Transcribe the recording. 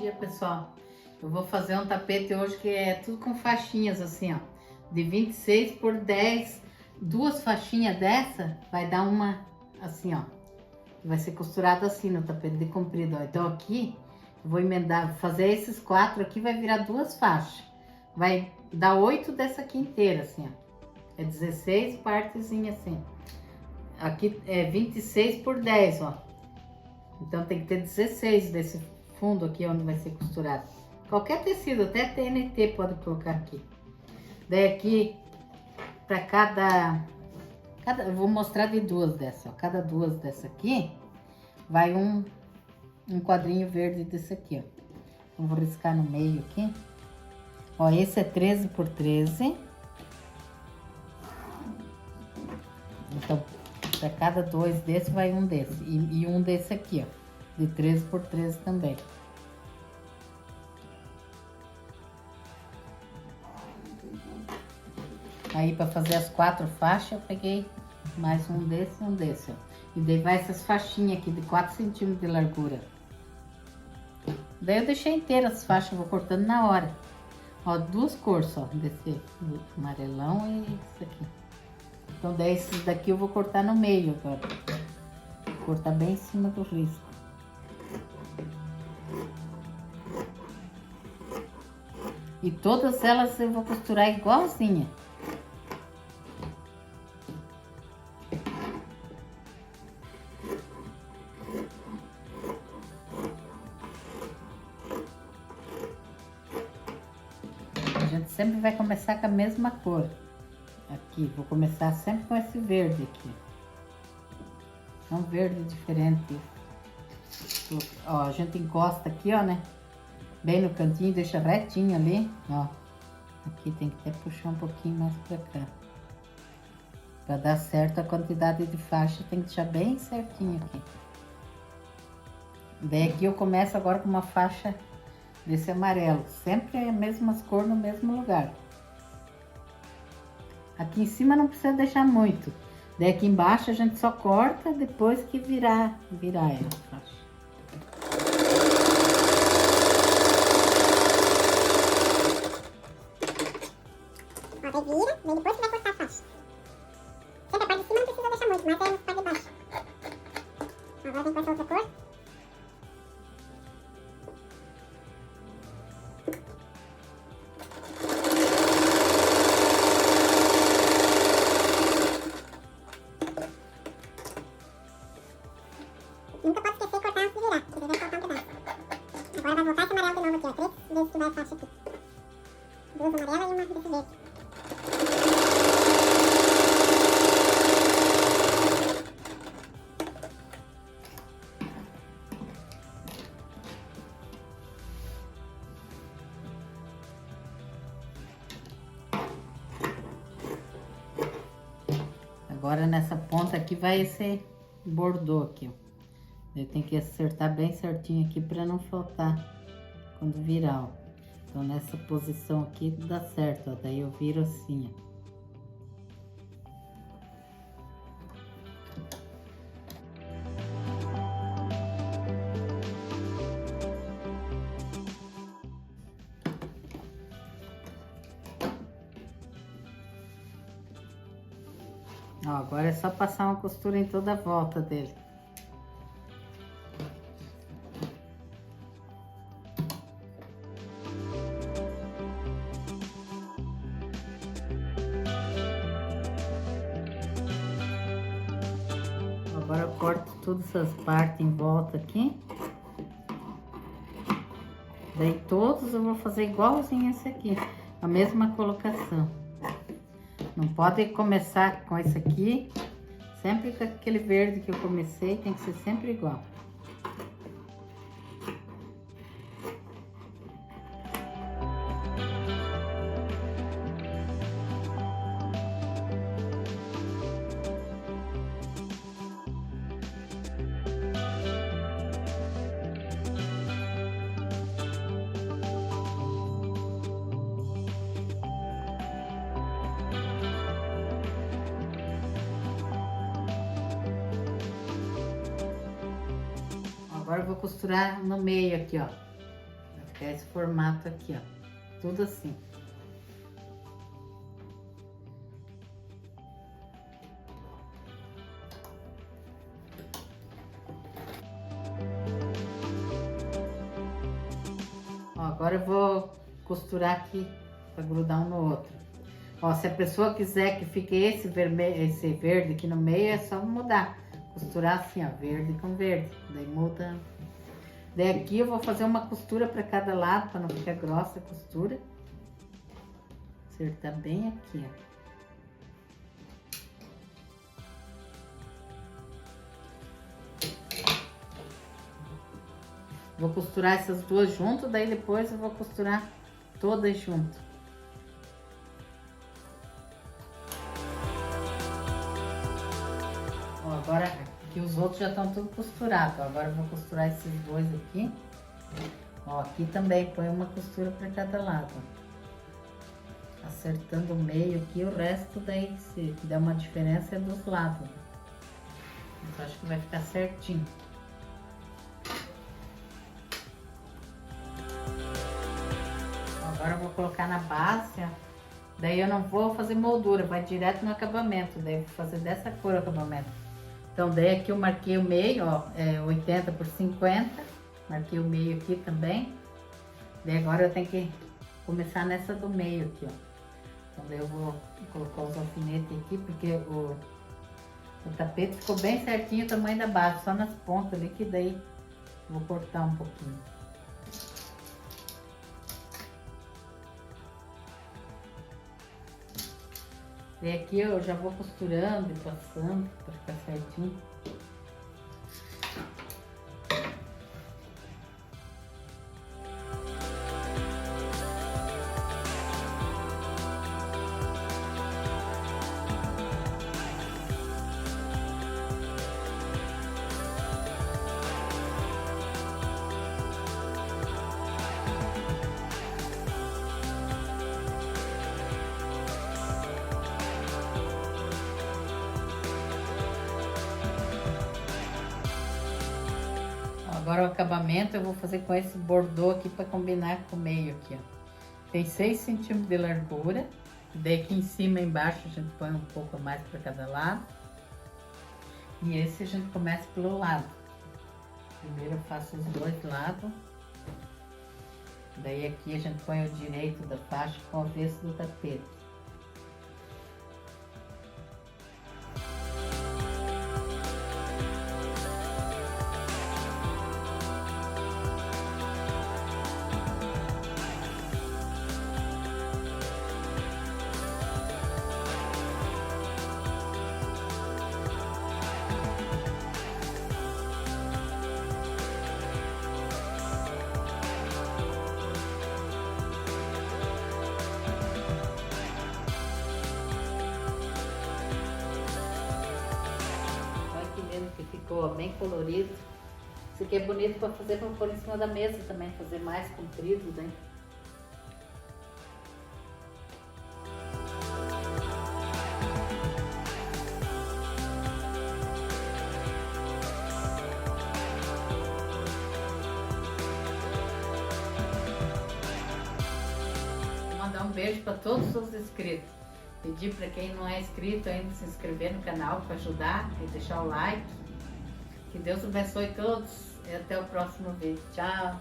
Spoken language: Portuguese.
dia, pessoal. Eu vou fazer um tapete hoje que é tudo com faixinhas assim, ó, de 26 por 10. Duas faixinhas dessa vai dar uma assim, ó, vai ser costurado assim no tapete de comprido, ó. Então aqui eu vou emendar, fazer esses 4 aqui, vai virar 2 faixas. Vai dar 8 dessa aqui inteira assim, ó. É 16 partezinhas assim. Aqui é 26 por 10, ó. Então tem que ter 16 desse fundo aqui onde vai ser costurado. Qualquer tecido, até TNT pode colocar aqui. Daí aqui, para cada eu vou mostrar de duas dessa, ó. Cada duas dessa aqui, vai um quadrinho verde desse aqui, ó. Eu vou riscar no meio aqui. Ó, esse é 13 por 13. Então, para cada 2 desse, vai um desse. E um desse aqui, ó, de 13 por 13 também. Aí, para fazer as 4 faixas, eu peguei mais um desse e um desse, ó. E daí vai essas faixinhas aqui de 4 centímetros de largura. Daí eu deixei inteiras as faixas, vou cortando na hora. Ó, 2 cores só, desse amarelão e esse aqui. Então, daí esses daqui eu vou cortar no meio agora. Vou cortar bem em cima do risco. E todas elas eu vou costurar igualzinha. A gente sempre vai começar com a mesma cor. Aqui, vou começar sempre com esse verde aqui. É um verde diferente. Ó, a gente encosta aqui, ó, né? Bem no cantinho, deixa retinho ali, ó. Aqui tem que até puxar um pouquinho mais pra cá. Pra dar certo a quantidade de faixa, tem que deixar bem certinho aqui. Daí aqui eu começo agora com uma faixa desse amarelo. Sempre as mesmas cores no mesmo lugar. Aqui em cima não precisa deixar muito. Daí aqui embaixo a gente só corta depois que virar ela. Ó, daí vira, daí depois você vai cortar a faixa. Sempre a parte de cima não precisa deixar muito, mas aí a parte de baixo. Agora vem com essa outra cor. Nunca pode esquecer de cortar antes de virar, porque vai faltar um pedaço. Agora vai voltar esse amarelo de novo aqui, ó. 3 vezes que vai a faixa aqui. 2 amarelas e uma desse verde. Agora nessa ponta aqui vai esse bordô aqui, ó. Eu tenho que acertar bem certinho aqui para não faltar quando virar, ó. Então nessa posição aqui dá certo, ó. Daí eu viro assim, ó. Ó, agora é só passar uma costura em toda a volta dele. Agora eu corto todas essas partes em volta aqui. Daí todos eu vou fazer igualzinho esse aqui, a mesma colocação. Não pode começar com esse aqui, sempre com aquele verde que eu comecei, tem que ser sempre igual. Agora eu vou costurar no meio aqui, ó. ficar esse formato aqui, ó. Tudo assim. Ó, agora eu vou costurar aqui para grudar um no outro. Ó, se a pessoa quiser que fique esse vermelho, esse verde aqui no meio, é só mudar. Costurar assim, ó, verde com verde. Daí muda. Daí aqui eu vou fazer uma costura para cada lado, para não ficar grossa a costura. Acertar bem aqui, ó. Vou costurar essas duas junto, daí depois eu vou costurar todas junto. Ó, agora aqui os outros já estão tudo costurados. Ó, agora eu vou costurar esses dois aqui. Ó, aqui também põe uma costura para cada lado. Ó. Acertando o meio aqui, o resto daí se der uma diferença é dos lados. Então acho que vai ficar certinho. Agora eu vou colocar na base, ó. Daí eu não vou fazer moldura, vai direto no acabamento. Daí eu vou fazer dessa cor o acabamento. Então daí aqui eu marquei o meio, ó, 80 por 50. Marquei o meio aqui também. Daí agora eu tenho que começar nessa do meio aqui, ó. Então daí eu vou colocar os alfinetes aqui, porque o tapete ficou bem certinho o tamanho da base, só nas pontas ali, que daí eu vou cortar um pouquinho. E aqui eu já vou costurando e passando para ficar certinho. Agora o acabamento eu vou fazer com esse bordô aqui para combinar com o meio aqui, ó. Tem 6 centímetros de largura. Daí aqui em cima e embaixo a gente põe um pouco a mais para cada lado. E esse a gente começa pelo lado. Primeiro eu faço os dois lados. Daí aqui a gente põe o direito da faixa com o avesso do tapete. Que ficou bem colorido. Isso aqui é bonito para fazer, para pôr em cima da mesa também, fazer mais comprido, né? Vou mandar um beijo para todos os inscritos. Pedir para quem não é inscrito ainda se inscrever no canal para ajudar e deixar o like. Que Deus abençoe todos e até o próximo vídeo. Tchau!